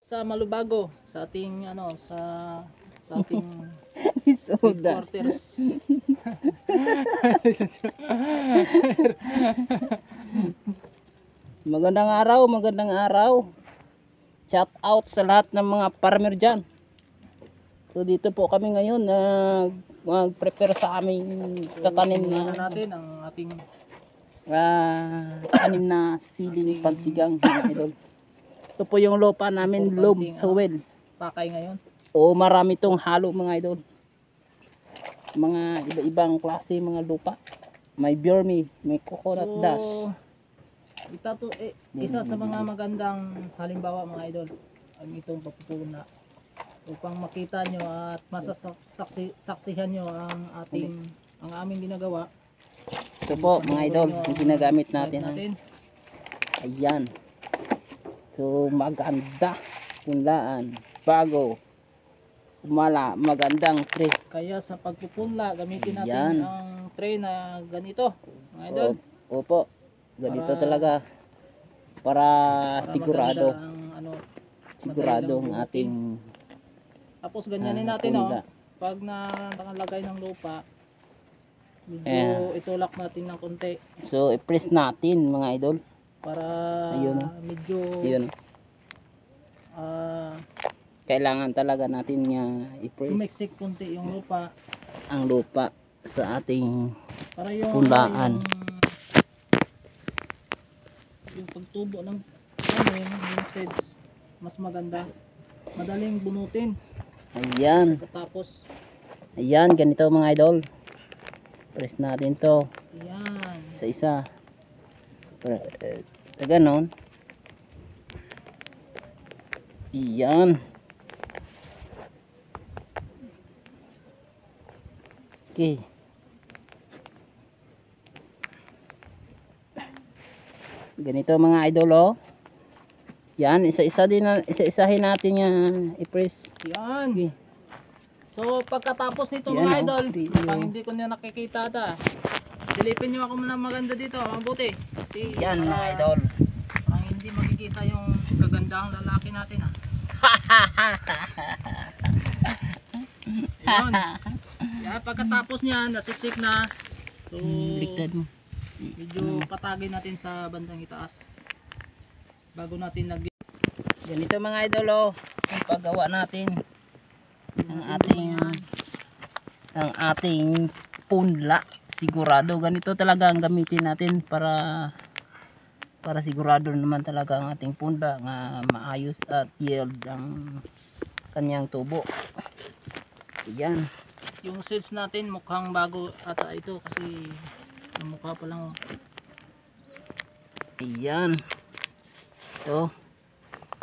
Sa Malubago, sa ating sa ating Soda. headquarters. Magandang araw, magandang araw. Shout out sa lahat ng mga farmer dyan. So dito po kami ngayon mag-prepare sa aming tatanim Simulan na natin ang ating tanim na siling pansigang, mga idol. Ito po yung lupa namin, loam soil. pakay ngayon. O marami tong halo, mga idol. Mga iba-ibang klase mga lupa. May burmy, may coconut dash. Isa sa mga magandang halimbawa, mga idol, ang itong papupuna upang makita nyo at masasaksihan nyo ang aming ginagawa. Ito po, mga idol, yung ginagamit natin. Ayan. So maganda, punlaan, bago, umala, magandang tray. Kaya sa pagpupunla, gamitin natin Ayan. ang tray na ganito, mga idol. Opo, ganito talaga para sigurado. Sigurado ang ating Tapos ganyanin natin, punla. pag nakalagay ng lupa, medyo itulak natin ng konti So i-press natin, mga idol. para Ayun, medyo Ayun. Kailangan talaga natin nga i-press sumiksik konti yung lupa ang lupa sa ating para yung punlaan. yung pagtubo ng yung seeds mas maganda, madaling bunutin. Ayan. Tapos Ayan, ganito, mga idol. Press natin to ayan, isa-isa. Ganon. Iyan. Okay. Ganito, mga idol, oh. Yan, isa-isahin natin yan, i-press. yan. Okay. So pagkatapos nito, Yan, mga oh. idol, Video. pang hindi ko na nakikita silipin nyo ako muna maganda dito, mabuti. Kasi Yan, mga idol. pang hindi makikita yung kagandahang lalaki natin, Ayun. Kaya pagkatapos niyan, nasiksik na. So Baliktad mo. medyo patagin natin sa bandang itaas bago natin lagyan. Ganito, mga idol, oh. Yung paggawa natin ang ating punla. Sigurado ganito talaga ang gamitin natin para sigurado naman talaga ang ating punla nga maayos at yield ang kanyang tubo. Ayan. Yung seeds natin mukhang bago ata ito kasi ang mukha pa lang, Ayan. So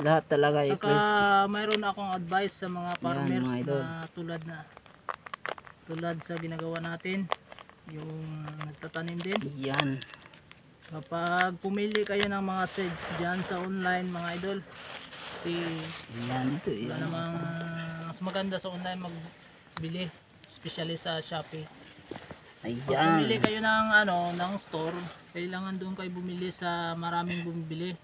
lahat talaga Saka i-press. mayroon akong advice sa mga farmers mga idol. na tulad sa ginagawa natin, yung nagtatanim din. Ayan. Kapag pumili kayo ng mga seeds dyan sa online, mga idol, kasi Ayan, ito. wala namang mas maganda sa online magbili, especially sa Shopee. Pag bumili Ayan. kayo ng ng store, kailangan doon kayo bumili sa maraming bumibili.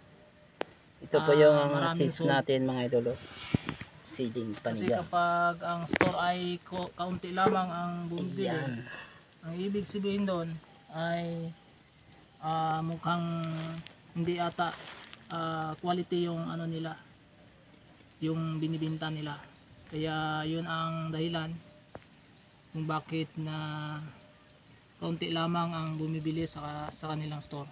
Ito po yung maraming seeds sold. natin, mga idol. Seeding Kasi panigang. kapag ang store ay kaunti lamang ang bumibili, Ayan. ang ibig sabihin doon ay mukhang hindi ata quality yung nila, yung binibenta nila. Kaya yun ang dahilan kung bakit na kaunti lamang ang bumibili sa kanilang store.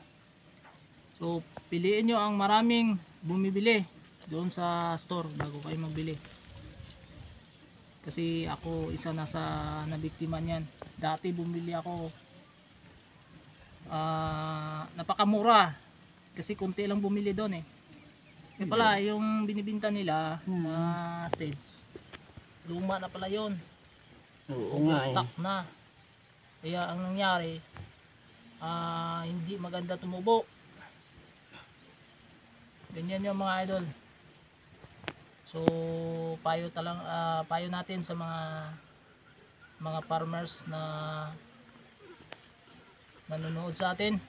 So piliin nyo ang maraming bumibili doon sa store bago kayo magbili. Kasi ako isa na sa nabiktima niyan. Dati bumili ako napakamura kasi kunti lang bumili doon Kaya pala yung binibinta nila na seeds, luma na pala yun. Oo nga, Stock na. Kaya ang nangyari, hindi maganda tumubo. Ganyan yung mga idol. So payo natin sa mga farmers na nanonood sa atin.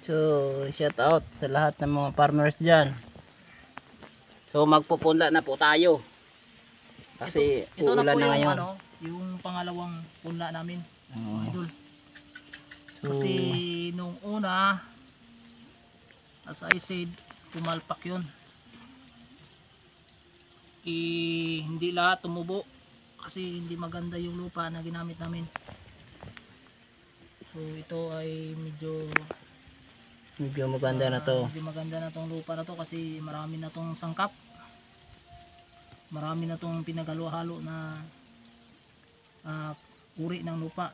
So, shout out sa lahat ng mga farmers dyan. So magpupunla na po tayo. Kasi ito na uulan po na yung ngayon. ano, yung pangalawang punla namin, Oo. mga idol. So, Kasi nung una, as I said, pumalpak yun. Hindi lahat tumubo kasi hindi maganda yung lupa na ginamit namin. So ito ay medyo maganda na to. medyo maganda na tong lupa na to kasi marami na tong sangkap. Marami na tong pinagalo-halo na uri ng lupa.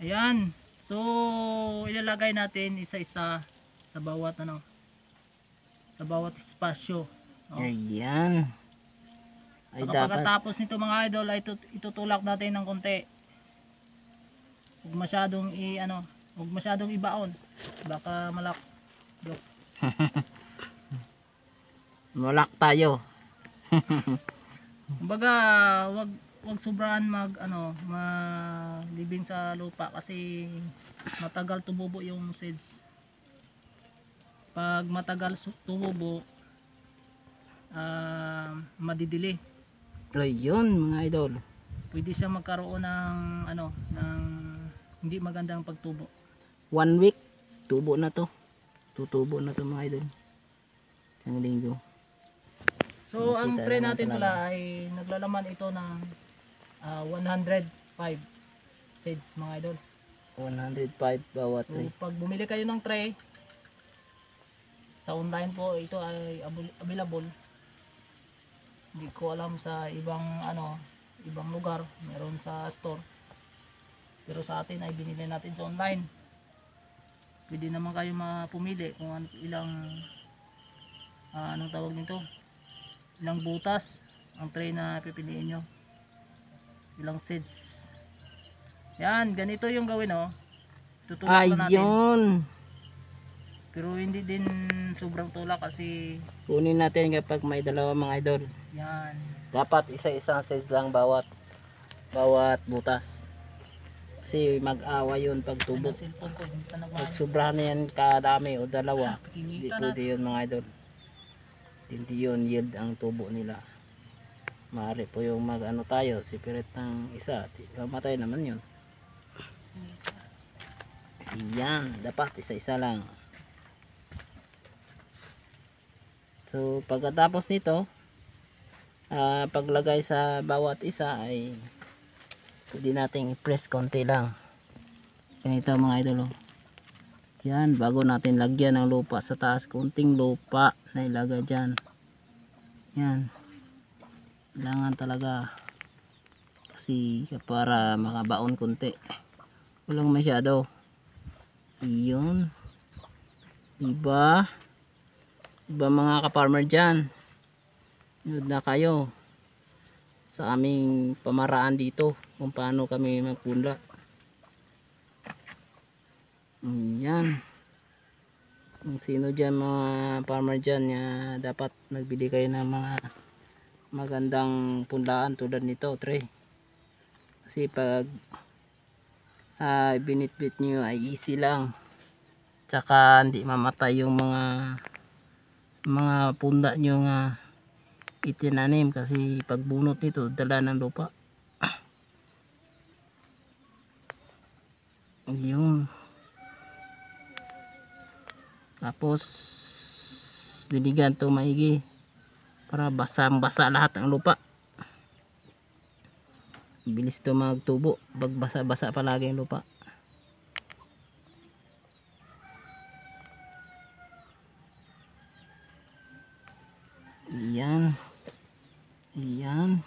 Ayan. So ilalagay natin isa-isa sa bawat sa bawat espasyo. No? Ayan. Ay Saka dapat. pagkatapos nito mga idol ay itutulak natin ng konti. Huwag masyadong huwag masyadong ibaon. Baka malak. Malak tayo. Kumbaga, wag sobrahan maglibing sa lupa kasi matagal tumubo yung seeds. Pag matagal tumubo, madidili. Ayun mga idol. Pwede siya magkaroon ng hindi magandang pagtubo. 1 week tubo na to. Tutubo na to mga idol. Isang linggo. So ang Makita tray naman natin talaga. pala ay naglalaman ito ng 105 seeds mga idol. 105 bawat So tray. pag bumili kayo ng tray sa online po, ito ay available. Hindi ko alam sa ibang lugar, meron sa store. Pero sa atin ay binili natin sa online. Pwede naman kayo pumili kung anong tawag nito, ilang butas ang tray na pipiliin nyo, ilang seeds. Yan, ganito yung gawin, tutulak na natin, Ayun. pero hindi din sobrang tulak kasi Kunin natin kapag may dalawa mga idol. yan, Dapat isa-isang size lang bawat butas. Kasi mag-awa yun pag tubo. ang cellphone ko hindi na Pag nagmahal. sobrahan na yan kadami o dalawa, hindi Kinita pwede natin. yun mga idol. Hindi yun yield ang tubo nila. Maaari po yung tayo, separate ng isa. Mamatay naman yun. Ayan, dapat isa-isa lang. So pagkatapos nito, paglagay sa bawat isa ay pwede nating i-press konti lang. Ganito mga idol. Yan, bago natin lagyan ng lupa sa taas, kunting lupa na ilagay dyan. Yan, kailangan talaga kasi para makabaon kunti, walang masyado. Yun, diba mga ka-farmer dyan, yun na kayo sa aming pamaraan dito kung paano kami magpunla. Yan, kung sino dyan mga farmer dyan dapat magbili kayo ng mga magandang punlaan tulad nito, tray. Kasi pag binitbit nyo ay easy lang, tsaka hindi mamatay yung mga punda nyo nga itinanim, kasi pag bunot nito dala ng lupa. Yun, tapos diligan to maigi para basang-basa lahat ng lupa. Bilis to magtubo pag basa-basa palagi yung lupa. Yan, yan,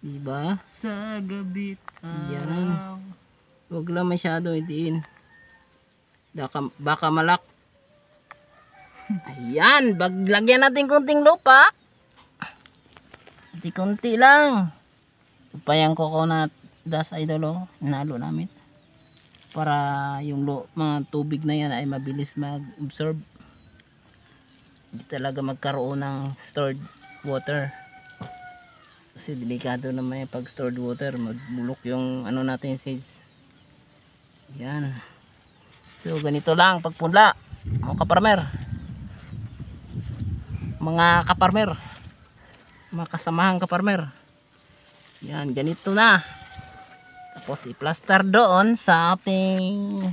diba? Sa gabit Yan. araw. Huwag lang masyado itiin, baka malak. Ayan, lagyan natin kunting lupa, kunti lang. Upayang coconut dust idol, inalo namin para yung mga tubig na yan ay mabilis mag-absorb, hindi talaga magkaroon ng stored water, kasi delikado naman yung pag stored water, magbulok yung natin seeds. Yan. So ganito lang pagpunla mga kaparmer. Mga kaparmer. Mga kasamahang kaparmer. Yan, ganito na. Tapos i-plaster doon sa ating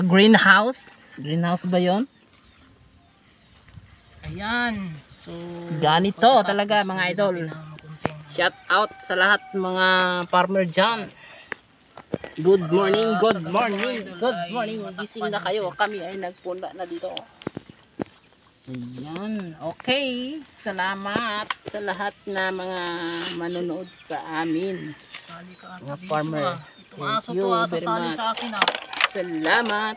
greenhouse. Greenhouse ba 'yon? Ayan. So, Ganito pagkatapos, talaga mga lagyan idol. natin ng kunting, Shout out sa lahat mga farmer dyan. Good morning, good sa gabi, morning, mga idol, good ay morning. matakpan Gising na ng kayo. sense. Kami ay nagpunla na dito. Ayan. Okay. Salamat sa lahat na mga manonood sa amin. Sali ka ata Mga dito, farmer. ah. Itong Thank aso you to, very sasali much. sa akin ah. Salamat.